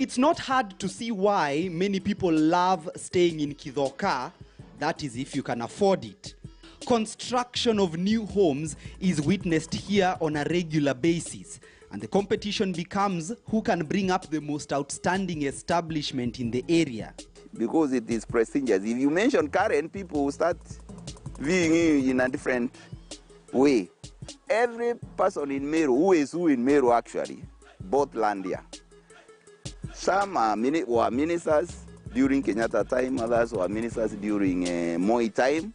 It's not hard to see why many people love staying in Kithoka, that is if you can afford it. Construction of new homes is witnessed here on a regular basis, and the competition becomes who can bring up the most outstanding establishment in the area. Because it is prestigious. If you mention Karen, people will start viewing you in a different way. Every person in Meru, who in Meru actually, bought land here. Some were ministers during Kenyatta time, others were ministers during Moi time.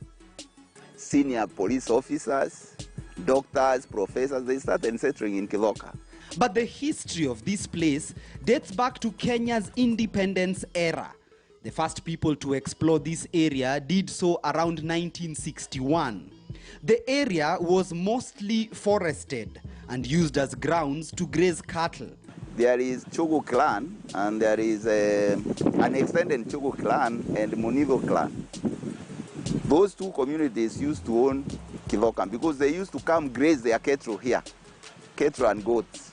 Senior police officers, doctors, professors, they started settling in Kithoka. But the history of this place dates back to Kenya's independence era. The first people to explore this area did so around 1961. The area was mostly forested and used as grounds to graze cattle. There is Chogo clan, and there is an extended Chogo clan and Munido clan. Those two communities used to own Kithoka because they used to come graze their cattle here, cattle and goats.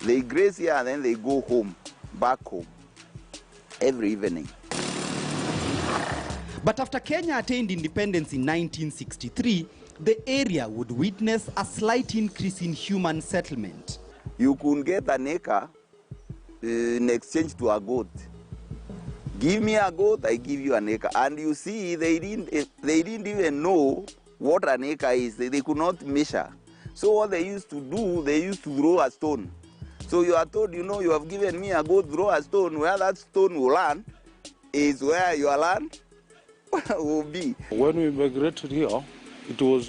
They graze here and then they go home, back home, every evening. But after Kenya attained independence in 1963, the area would witness a slight increase in human settlement. You could get an acre in exchange to a goat. Give me a goat, I give you an acre. And you see, they didn't even know what an acre is. They could not measure. So what they used to do, they used to throw a stone. So you are told, you know, you have given me a goat, throw a stone. Where that stone will land is where your land will be. When we migrated here, it was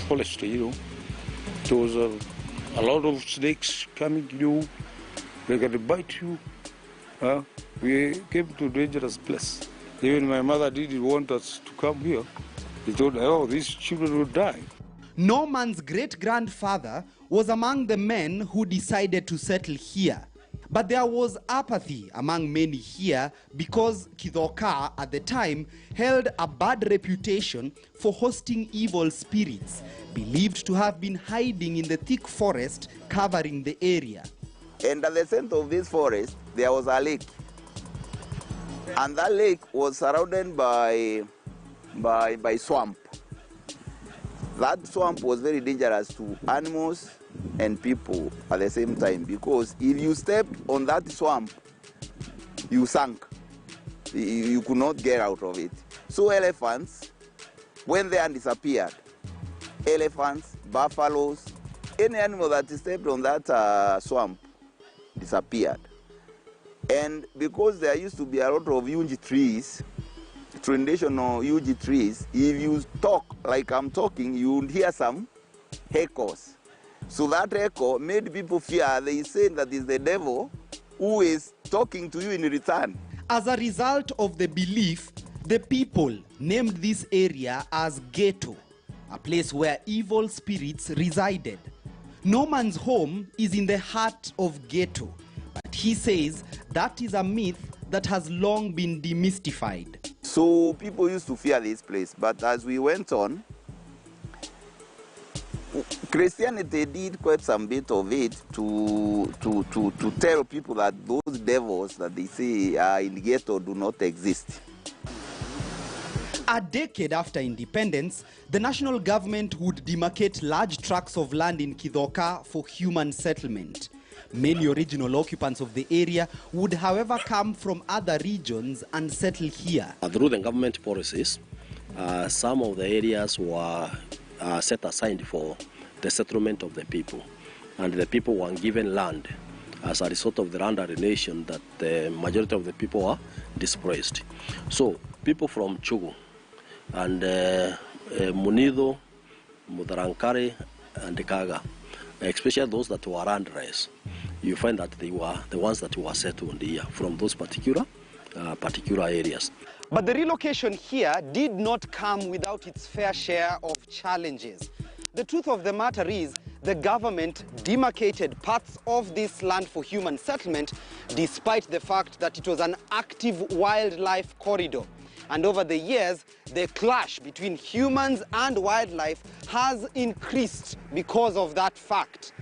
forestry, you know. It was a lot of snakes coming to you. They can bite you. We came to a dangerous place. Even my mother didn't want us to come here. He thought, oh, these children would die. Norman's great-grandfather was among the men who decided to settle here. But there was apathy among many here because Kithoka at the time held a bad reputation for hosting evil spirits, believed to have been hiding in the thick forest covering the area. And at the center of this forest, there was a lake. And that lake was surrounded by swamp. That swamp was very dangerous to animals and people at the same time, because if you stepped on that swamp, you sank. You could not get out of it. So elephants went there and disappeared. Elephants, buffaloes, any animal that stepped on that swamp disappeared. And because there used to be a lot of huge trees, traditional huge trees, if you talk like I'm talking, you would hear some echoes. So that echo made people fear. They said that is the devil who is talking to you in return. As a result of the belief, the people named this area as Ghetto, a place where evil spirits resided. Norman's home is in the heart of Ghetto, but he says that is a myth that has long been demystified. So people used to fear this place, but as we went on, Christianity did quite some bit of it to tell people that those devils that they say are in the ghetto do not exist. A decade after independence, the national government would demarcate large tracts of land in Kithoka for human settlement. Many original occupants of the area would, however, come from other regions and settle here. Through the government policies, some of the areas were set aside for the settlement of the people, and the people were given land as a result of the land alienation that the majority of the people are displaced. So people from Chogo and Munido, Mudarankare and Kaga, especially those that were landrace, you find that they were the ones that were settled here from those particular areas. But the relocation here did not come without its fair share of challenges. The truth of the matter is, the government demarcated parts of this land for human settlement, despite the fact that it was an active wildlife corridor. And over the years, the clash between humans and wildlife has increased because of that fact.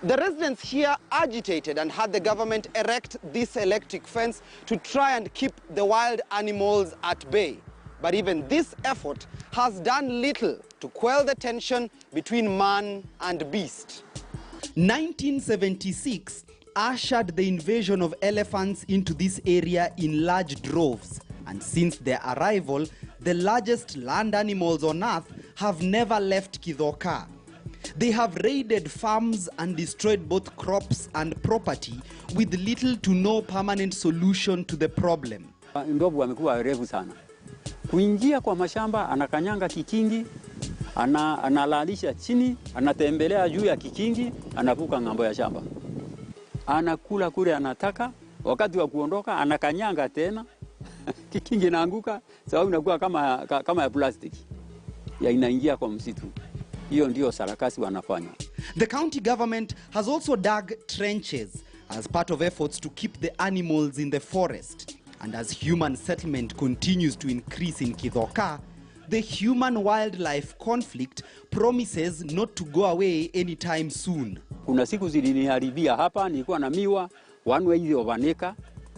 The residents here agitated and had the government erect this electric fence to try and keep the wild animals at bay. But even this effort has done little to quell the tension between man and beast. 1976 ushered the invasion of elephants into this area in large droves. And since their arrival, the largest land animals on earth have never left Kithoka. They have raided farms and destroyed both crops and property with little to no permanent solution to the problem. Ndovu amekuwa werevu sana. Kuingia kwa mashamba, anakanyanga kikingi, analalisha chini, anatembelea juu ya kikingi, anavuka ng'ambo ya shamba. Anakula kule anataka, wakati wa kuondoka anakanyanga tena, kikingi inaanguka, sababu inakuwa kama ya plastiki. Ya inaingia kwa msitu. Hiyo ndio sarakasi wanafanya. The county government has also dug trenches as part of efforts to keep the animals in the forest. And as human settlement continues to increase in Kithoka, the human-wildlife conflict promises not to go away anytime soon. Kuna siku ziliniharibia hapa, nilikuwa na miwa, wanwe hiyo vanika,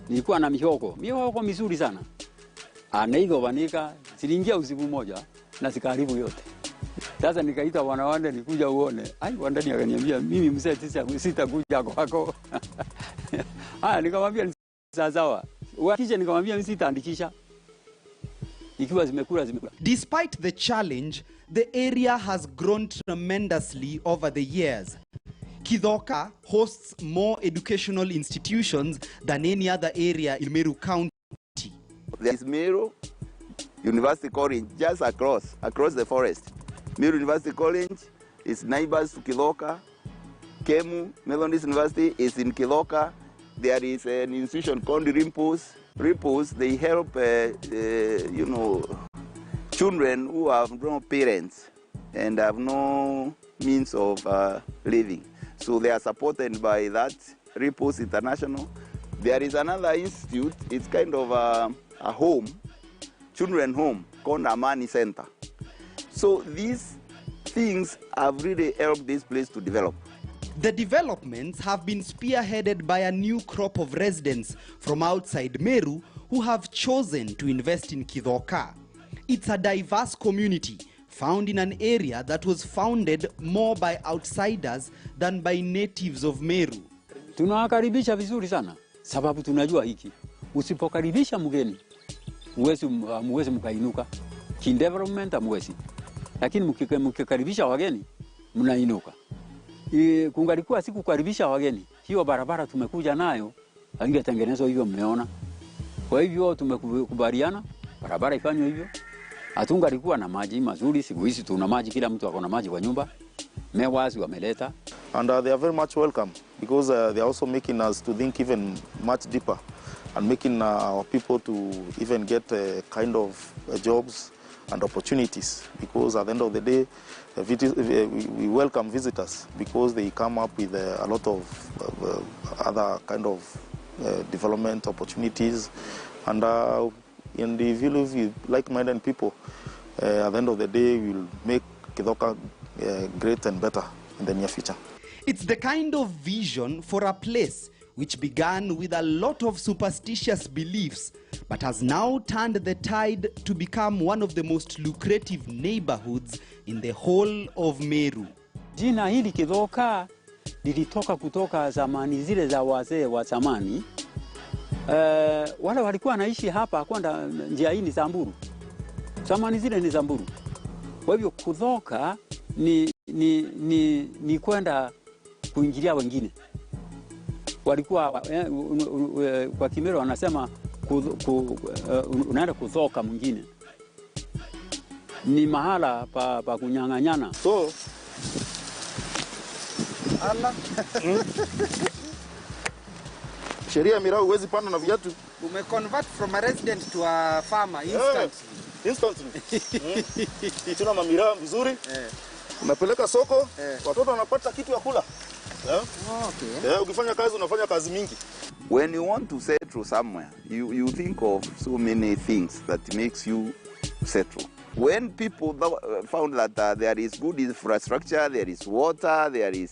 nilikuwa na mihogo mizuri sana. Na hizo vanika, ziliingia usiku moja na zikaharibu yote. Sasa nikaita wanawane nikuja uone. Wandani akaniambia mimi mzee sitakuja kwako. Nikamwambia sawa. Kisha nikamwambia mimi sitaandikisha. Ikiwa zimekula. Despite the challenge, the area has grown tremendously over the years. Kithoka hosts more educational institutions than any other area in Meru County. There is Meru University College just across the forest. Meru University College is neighbors to Kithoka. Kemu Methodist University is in Kithoka. There is an institution called Rimpus. Rimpus, they help, children who have no parents and have no means of living. So they are supported by that, Rimpus International. There is another institute, it's kind of a home, children home, called Amani Center. So these things have really helped this place to develop. The developments have been spearheaded by a new crop of residents from outside Meru who have chosen to invest in Kithoka. It's a diverse community found in an area that was founded more by outsiders than by natives of Meru. Tunawakaribisha vizuri sana, sababu tunajua hiki. Usipokaribisha mgeni, muwezi mkainuka. Kindevelopment muwezi. Lakini mkikaribisha wageni, mnainuka. Kungalikuwa siku kukaribisha wageni, hiyo barabara tumekuja nayo, haingetengenezwa hivyo mmeona. Kwa hivyo tumekubaliana, barabara ifanywe hivyo. Hatungalikuwa na maji mazuri, siku hizi tuna maji, kila mtu ako na maji kwa nyumba. Mewazi wameleta. And they are very much welcome because they are also making us to think even much deeper and making our people to even get kind of jobs and opportunities, because at the end of the day we welcome visitors because they come up with a lot of other kind of development opportunities, and in the village with like-minded people, at the end of the day we'll make Kithoka great and better in the near future. It's the kind of vision for a place which began with a lot of superstitious beliefs, but has now turned the tide to become one of the most lucrative neighborhoods in the whole of Meru. Jina hili Kithoka lilitoka kutoka zamani zile za wazee wa zamani. Wale walikuwa naishi hapa kwenda njia hii ni Samburu. Zamani zile ni Samburu. Kwa hivyo Kithoka ni kwenda kuingilia wengine. Walikuwa kwa Kimeru wanasema unaenda kuthoka mwingine. Ni mahala pa kunyang'anyana. So sheria mirau huwezi panda na viatu. Umeconvert from a resident to a farmer instantly. Tuna mamira vizuri. Unapeleka soko, watoto wanapata kitu ya kula. Okay. Ukifanya kazi unafanya kazi mingi. When you want to settle somewhere, you think of so many things that makes you settle. When people found that there is good infrastructure, there is water, there is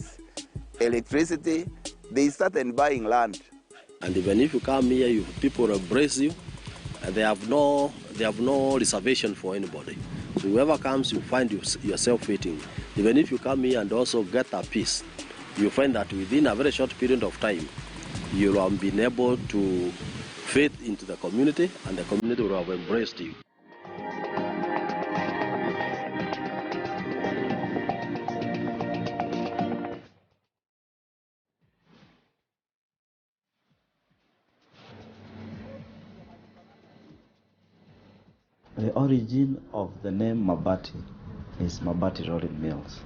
electricity, they started buying land. And even if you come here, people embrace you, and they have no reservation for anybody. So whoever comes, you find yourself fitting. Even if you come here and also get a piece, you find that within a very short period of time, you will have been able to fit into the community, and the community will have embraced you. The origin of the name Mabati is Mabati Rolling Mills.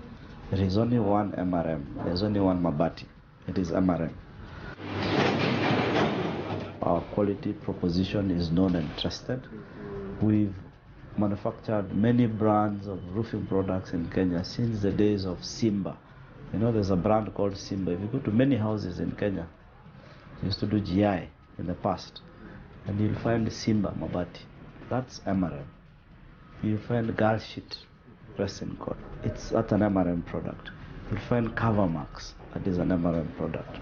There is only one MRM. There is only one Mabati. It is MRM. Our quality proposition is known and trusted. We've manufactured many brands of roofing products in Kenya since the days of Simba. You know, there's a brand called Simba. If you go to many houses in Kenya, they used to do GI in the past, and you'll find Simba Mabati. That's MRM. You'll find Girl Sheet Pressing Code. That's an MRM product. You'll find Cover Max. That is an MRM product.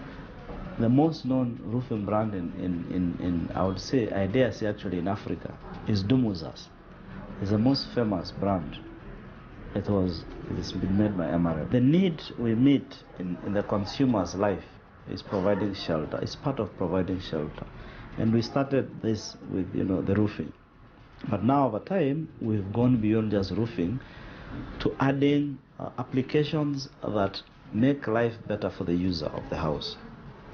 The most known roofing brand in I would say, I dare say actually in Africa, is Dumuzas. It's the most famous brand. It's been made by MRM. The need we meet in the consumer's life is providing shelter. It's part of providing shelter. And we started this with, the roofing. But now over time, we've gone beyond just roofing to adding applications that make life better for the user of the house.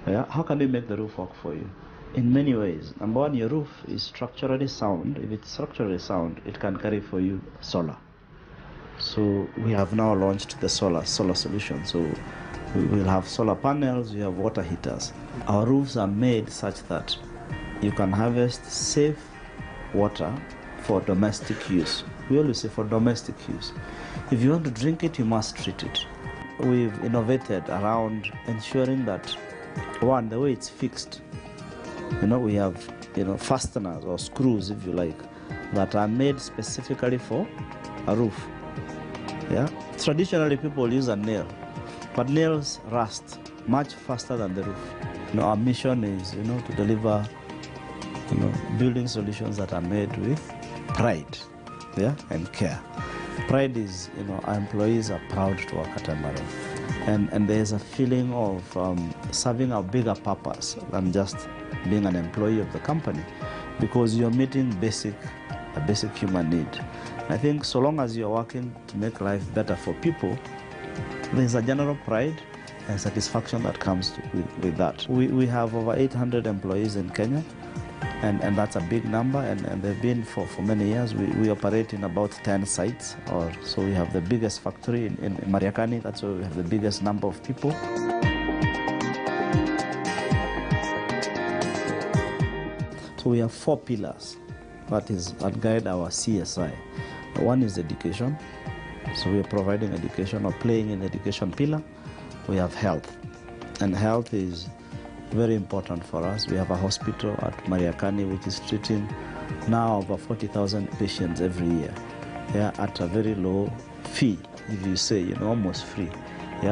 Yeah? How can we make the roof work for you? In many ways. Number one, your roof is structurally sound. If it's structurally sound, it can carry for you solar. So we have now launched the solar solution. So we will have solar panels, we have water heaters. Our roofs are made such that you can harvest safe water for domestic use. We always say for domestic use. If you want to drink it, you must treat it. We've innovated around ensuring that, one, the way it's fixed, we have, fasteners or screws, if you like, that are made specifically for a roof. Yeah. Traditionally, people use a nail, but nails rust much faster than the roof. Our mission is, to deliver, building solutions that are made with pride, and care. Pride is, our employees are proud to work at MRM, and there's a feeling of serving a bigger purpose than just being an employee of the company, because you're meeting a basic human need. I think so long as you're working to make life better for people, there's a general pride and satisfaction that comes with that. We have over 800 employees in Kenya, and that's a big number, and they've been for many years. We operate in about 10 sites, so we have the biggest factory in Mariakani. That's where we have the biggest number of people. So we have 4 pillars that guide our CSI. One is education. So we are providing education or playing in the education pillar. We have health, and health is very important for us. We have a hospital at Mariakani which is treating now over 40,000 patients every year, at a very low fee, if you say, almost free.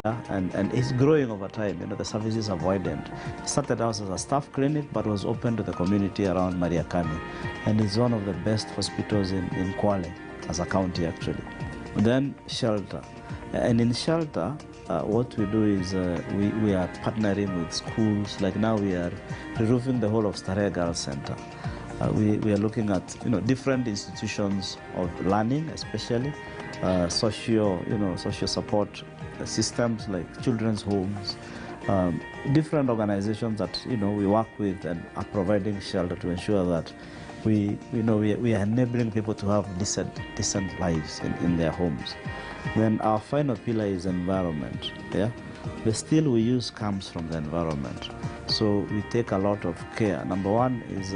And it's growing over time. The services have widened. It started out as a staff clinic, but was open to the community around Mariakani, and it's one of the best hospitals in Kwale as a county, actually. Then shelter, and in shelter, what we do is we are partnering with schools. Like now we are re-roofing the whole of Starehe Girls Center. We are looking at different institutions of learning, especially social support systems like children's homes, different organizations that we work with and are providing shelter to ensure that we are enabling people to have decent lives in their homes. Then our final pillar is environment. The steel we use comes from the environment, so we take a lot of care. Number one is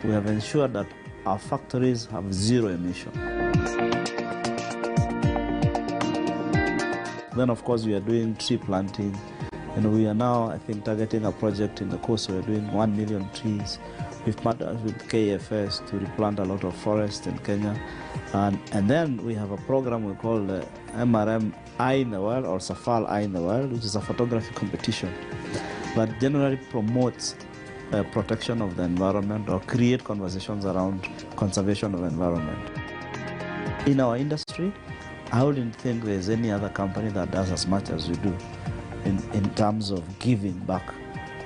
we have ensured that our factories have zero emission. Then of course we are doing tree planting. We are now, I think, targeting a project in the coast. We are doing 1 million trees. We've partnered with KFS to replant a lot of forest in Kenya. And then we have a program we call the MRM Eye in the World, or Safal Eye in the World, which is a photography competition. but generally promotes protection of the environment or create conversations around conservation of environment. In our industry, I wouldn't think there's any other company that does as much as we do in terms of giving back,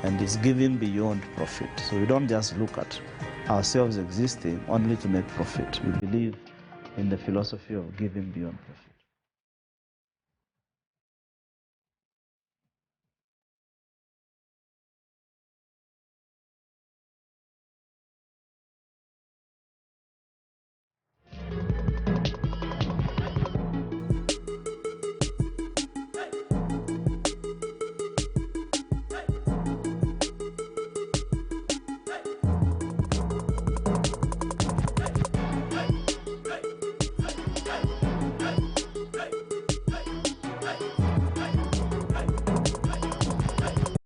and it's giving beyond profit. So we don't just look at ourselves existing only to make profit. We believe in the philosophy of giving beyond profit.